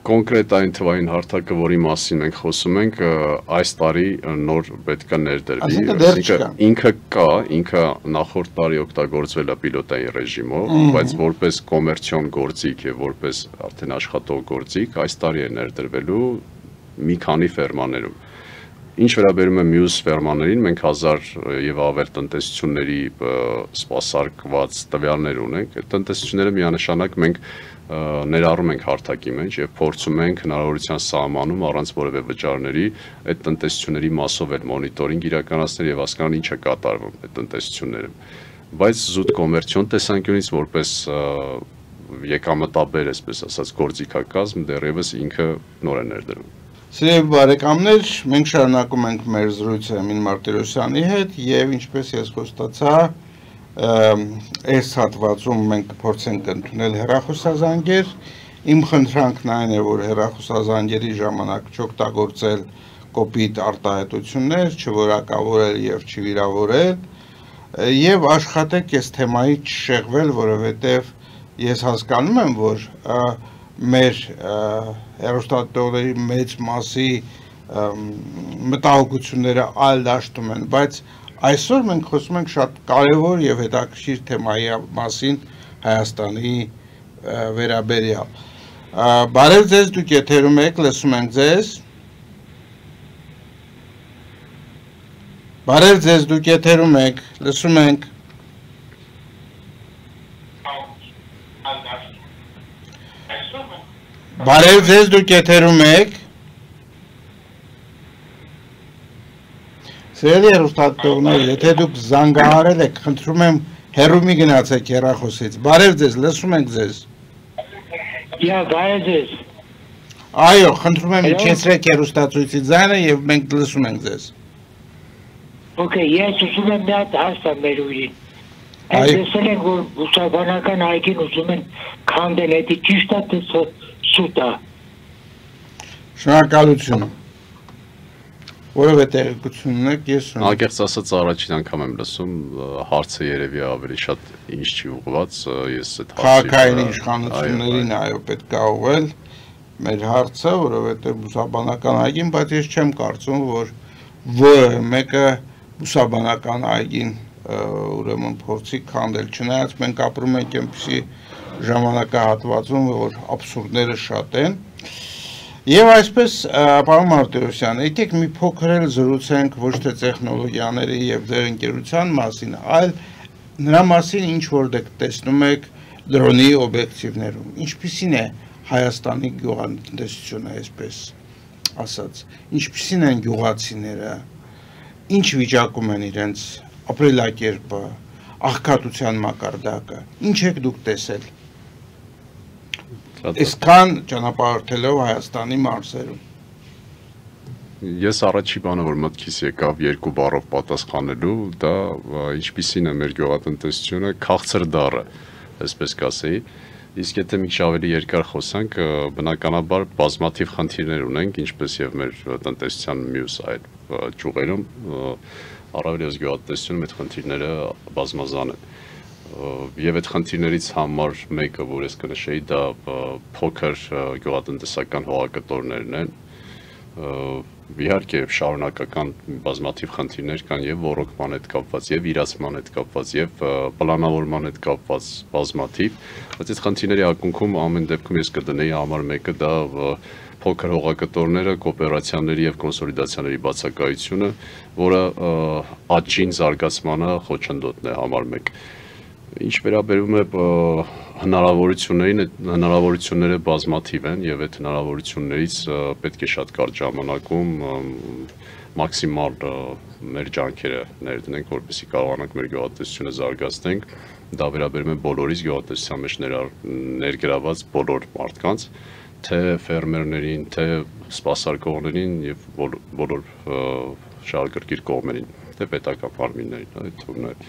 Կոնկրետ այն թվային հարթակը, որի մասին մենք խոսում ենք, այս տարի նոր պետք է ներդրվի, ինքը կա, ինքը նախորդ տարի օգտագործվել է պիլոտային ռեժիմով, բայց որպես կոմերցիոն գործիք եւ որպես արդեն աշխատող գործիք, այս տարի է ներդրվելու մի քանի ֆերմաներում։ Ինչ վերաբերում է մյուս ֆերմաներին, մենք 1000 եւ ավել տնտեսությունների սպասարկված տվյալներ ունենք։ Այդ տնտեսությունները միանշանակ մենք ներառում ենք հարթակի մեջ եւ փորձում ենք հնարավորության սահմանում առանց որևէ վճարների այդ տնտեսությունների մասով էլ մոնիտորինգ իրականացնել եւ հասկանալ ինչ է կատարվում այդ տնտեսություններում։ Բայց զուտ կոմերցիոն տեսանկյունից որպես եկամտաբեր, այսպես ասած, գործիքակազմ դեռևս ինքը նոր է ներդրվում։ Սիրելի բարեկամներ, մենք շարունակում ենք մեր զրույցը Էմիլ Մարտիրոսյանի հետ եւ ինչպես ես խոստացա, այս հատվածում մենք կփորձենք ընդունել հեռախոսազանգեր։ Իմ խնդրանքն այն է, որ հեռախոսազանգերի ժամանակ չօգտագործել կոպիտ արտահայտություններ, չորակավորել եւ չվիրավորել եւ աշխատեք այս թեմայի չշեղվել, որովհետեւ ես հասկանում եմ, որ մեր հեռուստատողների մեծ մասի մտահոգությունները այլ դաշտում են, բայց այսօր մենք խոսում ենք շատ կարևոր եւ հետաքրքիր թեմայի մասին Հայաստանի վերաբերյալ։ Բարև ձեզ, դուք եթերում եք, լսում ենք ձեզ։ Բարև ձեզ, դուք եթերում եք, լսում ենք։ Բարև ձեզ, դուք եթերում եք։ Սիրելի հեռուստատողներ, եթե դուք զանգահարել եք, խնդրում եմ հեռու մի գնացեք հեռախոսից։ Բարև ձեզ, լսում ենք ձեզ։ Բարև ձեզ։ Այո, խնդրում եմ իջեցրեք հեռուստացույցի ձայնը եւ մենք լսում ենք ձեզ։ Okay, ես ուզում եմ մի հատ հարց մեր ուրին։ Տեսել ենք, որ բուսաբանական այգին ուզում են քանդել, դա ճիշտ է թե սուտ է։ Շնորհակալություն։ Որովե տեղեկություն ունեք, ես ունեմ։ Անկեղծ ասած առաջին անգամ եմ լսում, հարցը երևի ավելի շատ ինչ չի ուղղված, ես այդ քաղաքային իշխանություններին այո պետք է ուղղել մեր հարցը, որովհետև բուսաբանական այգին, բայց ես չեմ կարծում, որ մեկը բուսաբանական այգին ուրեմն փորձի քանդել, չնայած մենք ապրում ենք այնպիսի ժամանակահատվածում, որ աբսուրդները շատ են։ Եվ այսպես, պարոն Մարտիրոսյան, եկեք մի փոքր էլ զրուցենք ոչ թե տեխնոլոգիաների եւ ձեր ընկերության մասին, այլ նրա մասին ինչ որ դուք տեսնում եք դրոնի օբյեկտիվներում։ Ինչպիսին է Հայաստանի գյուղատնտեսությունը, այսպես ասած, ինչպիսին են գյուղացիները, ինչ վիճակում են իրենց ապրելակերպը, աղքատության մակարդակը, ինչ եք դուք տեսել։ Այսքան ճանապարհորդելով Հայաստանի մարզերում։ Ես առաջի բանը, որ մտքիս եկավ երկու բառով պատասխանելու, դա ինչպիսին է մեր գյուղատնտեսությունը, քաղցր դառը, այսպես կասեի։ Իսկ եթե մի քիչ ավելի երկար խոսանք, բնականաբար բազմաթիվ խնդիրներ ունենք, ինչպես եւ մեր տնտեսության մյուս այլ ճյուղերում, առավել ես գյուղատնտեսությունում այդ խնդիրները բազմազան են։ Եվ այդ խնդիրներից համար մեկը, որ ես կնշեի, դա փոքր գյուղատնտեսական հողակտորներն են։ Իհարկե շարունակական բազմաթիվ խնդիրներ կան եւ ոռոգման հետ կապված, եւ իրացման հետ կապված, եւ պլանավորման հետ կապված բազմաթիվ, բայց այդ խնդիրների ակունքում ամեն դեպքում ես կդնեի համար մեկը դա փոքր հողակտորները, կոոպերացիաների եւ կոնսոլիդացիաների բացակայությունը, որը աճին զարգացմանը խոչընդոտն է համար մեկ։ Ինչ վերաբերում է հնարավորություններին, հնարավորությունները բազմաթիվ են եւ այդ հնարավորություններից պետք է շատ կարճ ժամանակում մաքսիմալ մեր ջանքերը ներդնենք, որպեսզի կարողանանք մեր գյուղատնտեսությունը զարգացնենք։ Դա վերաբերում է բոլորիս գյուղատնտեսության մեջ ներգրաված բոլոր մարդկանց, թե ֆերմերներին, թե սպասարկողներին եւ բոլոր շահագրգիռ կողմերին, թե պետական ֆարմերներին, այդ թողնել։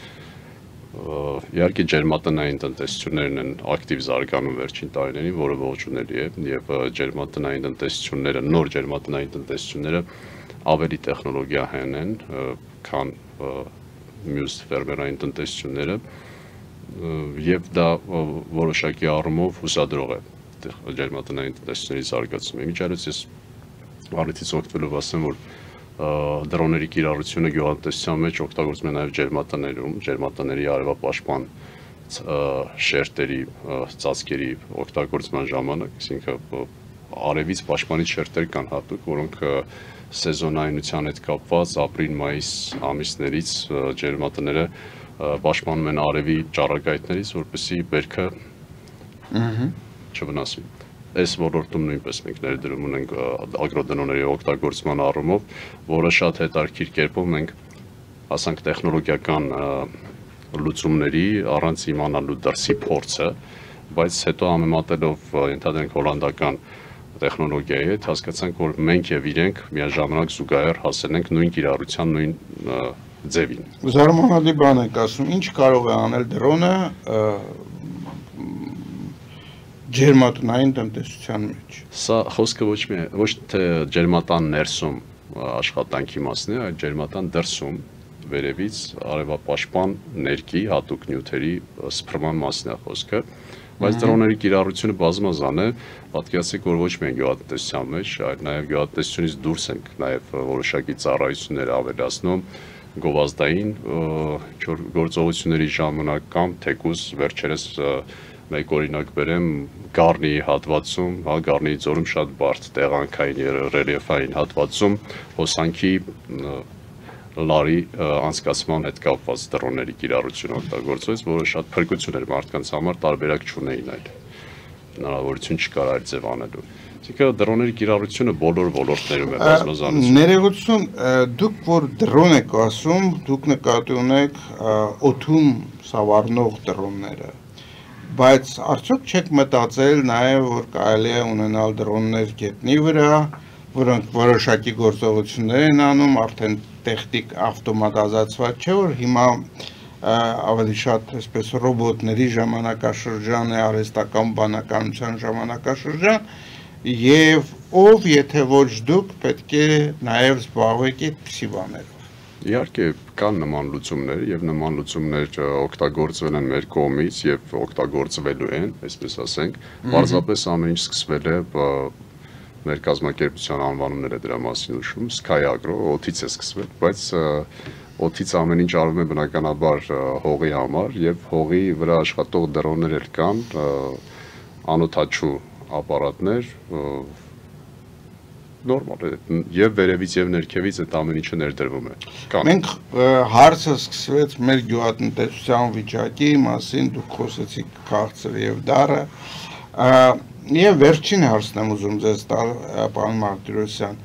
Իհարկե ջերմատնային տնտեսություններն են ակտիվ զարգանում վերջին տարիներին, որը ողջունելի է, եւ ջերմատնային տնտեսությունները, նոր ջերմատնային տնտեսությունները ավելի տեխնոլոգիահեն են, քան մյուս ֆերմերային տնտեսությունները, եւ դա որոշակի առումով հուսադրող է ջերմատնային տնտեսությունների զարգացումը։ Միջայլոց ես առիթից օգտվելով ասեմ, որ դրոնների կիրառությունը գյուղատնտեսության մեջ օգտագործվում է նաև ջերմատներում, ջերմատների արևապաշտպան շերտերի, ծածկերի օգտագործման ժամանակ, այսինքն արևից պաշտպանիչ շերտեր կան հատուկ, որոնք սեզոնայնության հետ կապված ապրիլ-մայիս ամիսներից ջերմատները պաշտպանում են արևի ճառագայթներից, որպեսզի բերքը չվնասվի։ Այս ոլորտում նույնպես մենք ներդրում ունենք ագրոդրոնների օգտագործման առումով, որը շատ հետաքրքիր կերպով մենք ասանք տեխնոլոգիական լուծումների առանց իմանալու դրսի փորձը, բայց հետո համեմատելով ենթադրենք հոլանդական տեխնոլոգիայի հետ հասկացանք, որ մենք եւ իրենք միաժամանակ զուգահեռ հասել ենք նույն կիրառության, նույն ձևին։ Զարմանալի բան եք ասում, ինչ կարող է անել դրոնը ջերմատնային տնտեսության մեջ։ Սա խոսքը ոչ թե ջերմատան ներսում աշխատանքի մասն է, այլ ջերմատան դրսում վերևից արևապաշտպան ներկի հատուկ նյութերի սփռման մասն է խոսքը, Բայց դրոնների կիրառությունը բազմազան է, պատկերացրեք, որ ոչ միայն գյուղատնտեսության մեջ, այլ նաև գյուղատնտեսությունից դուրս ենք նաև որոշակի ծառայություններ ավելացնում, գովազդային գործողությունների ժամանակ կամ թեկուզ վերջերս մեկ օրինակ բերեմ Գառնի հատվածում, Գառնի ձորում շատ բարդ տեղանքային ռելիեֆային հատվածում հոսանքի լարի անցկացման հետ կապված դրոնների կիրառություն օգտագործվեց, որը շատ փրկություն էր մարդկանց համար, տարբերակ չունեին այլ հնարավորություն չկար այլ ձև անելու։ Այսինքն դրոնների կիրառությունը բոլոր ոլորտներում է բազմազանություն։ Ներողություն, դուք որ դրոն եք ասում, դուք նկատի ունեք օդում սավառնող դրոնները, բայց արդյոք չեք մտածել նաև որ կարելի է ունենալ դրոններ գետնի վրա, որոնք որոշակի գործողություններ են անում, արդեն տեխնիկ ավտոմատազացված չէ, որ հիմա ավելի շատ այսպես ռոբոտների ժամանակաշրջան է, արհեստական բանականության ժամանակաշրջան, եւ ով եթե ոչ դուք պետք է նաև զբաղվեք այդպիսի բաներով։ Իհարկե կան նման լուծումներ եւ նման լուծումներ օգտագործվել են մեր կողմից եւ օգտագործվելու են, այսպես ասենք, բարձրապես ամեն ինչ սկսվել է մեր կազմակերպության անվանումները դրա մասին ուշում, Sky Agro, օդից է սկսվել, բայց օդից ամեն ինչ արվում է բնականաբար հողի համար եւ հողի վրա աշխատող դրոններ էլ կան, անօդաչու ապարատներ, նորմալ է, եւ վերևից եւ ներքևից այդ ամեն ինչը ներդրվում է։ Մենք հարցը սկսվեց մեր գյուղատնտեսության վիճակի մասին, դուք խոսեցիք քաղցր եւ դառը, եւ վերջին հարցն եմ ուզում ձեզ տալ, պարոն Մարտիրոսյան,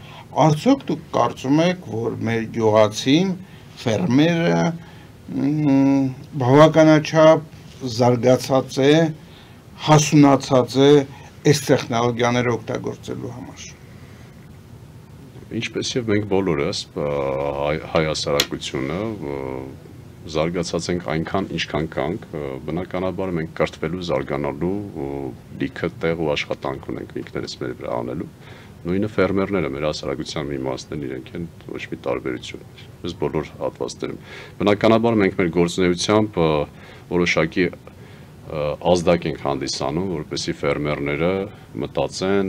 արդյոք դուք կարծում եք, որ մեր գյուղացին ֆերմերը բավականաչափ զարգացած է, հասունացած է այս տեխնոլոգիաները օգտագործելու համար։ Ինչպես եւ մենք բոլորս հայ հասարակությունը զարգացած ենք այնքան ինչքան կանք, բնականաբար մենք կրթվելու, զարգանալու լիքը տեղ ու աշխատանք ունենք ինքներս մեր վրա անելու։ Նույնը ֆերմերները մեր հասարակության մի մասն են, իրենք են ոչ մի տարբերություն, biz բոլոր հատվածներում։ Բնականաբար մենք մեր գործունեությամբ որոշակի ազդակ ենք հանդիսանում, որպեսզի ֆերմերները մտածեն,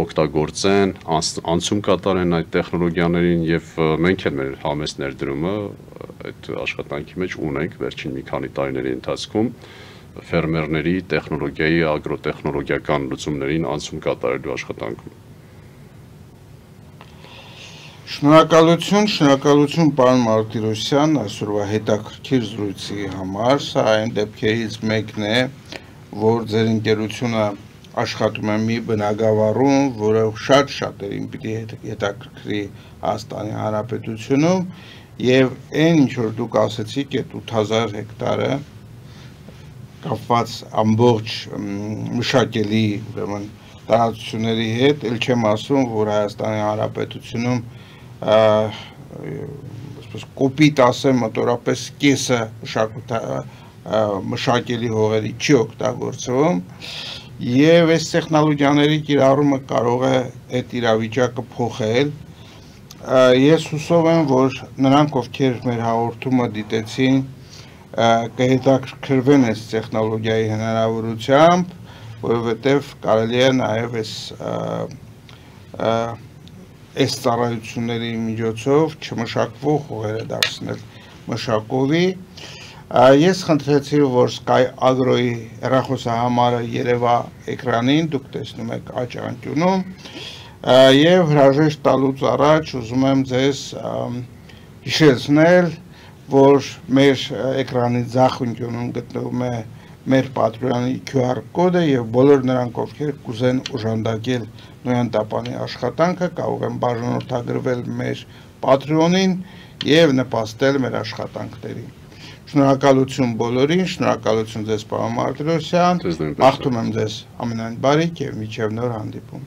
օգտագործեն, անցում կատարեն այդ տեխնոլոգիաներին եւ մենք էլ մեր համեստ ներդրումը այդ աշխատանքի մեջ ունենք վերջին մի քանի տարիների ընթացքում ֆերմերների տեխնոլոգիայի, ագրոտեխնոլոգիական լուծումներին անցում կատարելու աշխատանքում։ Շնորհակալություն պարոն Մարտիրոսյան, այսօրվա հետաքրքիր զրույցի համար, սա այն դեպքերից մեկն է, որ ձեր ընկերությունը աշխատում է մի բնագավառում, որը շատ շատերին պիտի հետաքրքրի Հայաստանի Հանրապետությունում եւ այն ինչ որ դուք ասեցիք, այդ 8000 հեկտարը կապված ամբողջ մշակելի ուրեմն տարածությունների հետ, ել չեմ ասում, որ Հայաստանի Հանրապետությունում այսպես կոպիտ ասեմ, մոտորապես կեսը մշակելի հողերի չի օգտագործվում եւ այս տեխնոլոգիաների կիրառումը կարող է այդ իրավիճակը փոխել։ Ես հուսով եմ, որ նրանք, ովքեր մեր հաղորդումը դիտեցին, կհետաքրքրվեն այս տեխնոլոգիայի հնարավորությամբ, որովհետեւ կարելի է նաեւ այս ծառայությունների միջոցով չմշակվող հողերը դարձնել մշակովի։ Ես խնդրեցի, որ Sky Agro-ի հեռախոսահամարը երևա էկրանին, դուք տեսնում եք աջ անկյունում, եւ հրաժեշտ տալուց առաջ ուզում եմ ձեզ հիշեցնել, որ մեր էկրանի ձախ անկյունում գտնվում է մեր Patreon-ի QR կոդը եւ բոլոր նրանք, ովքեր կուզեն օժանդակել Նոյան Տապանի աշխատանքը, կարող են բաժանորդագրվել մեր Patreon-ին եւ նպաստել մեր աշխատանքներին։ Շնորհակալություն բոլորին, շնորհակալություն ձեզ պարոն Մարտիրոսյան, մաղթում եմ ձեզ ամենայն բարիք եւ մինչեւ նոր հանդիպում։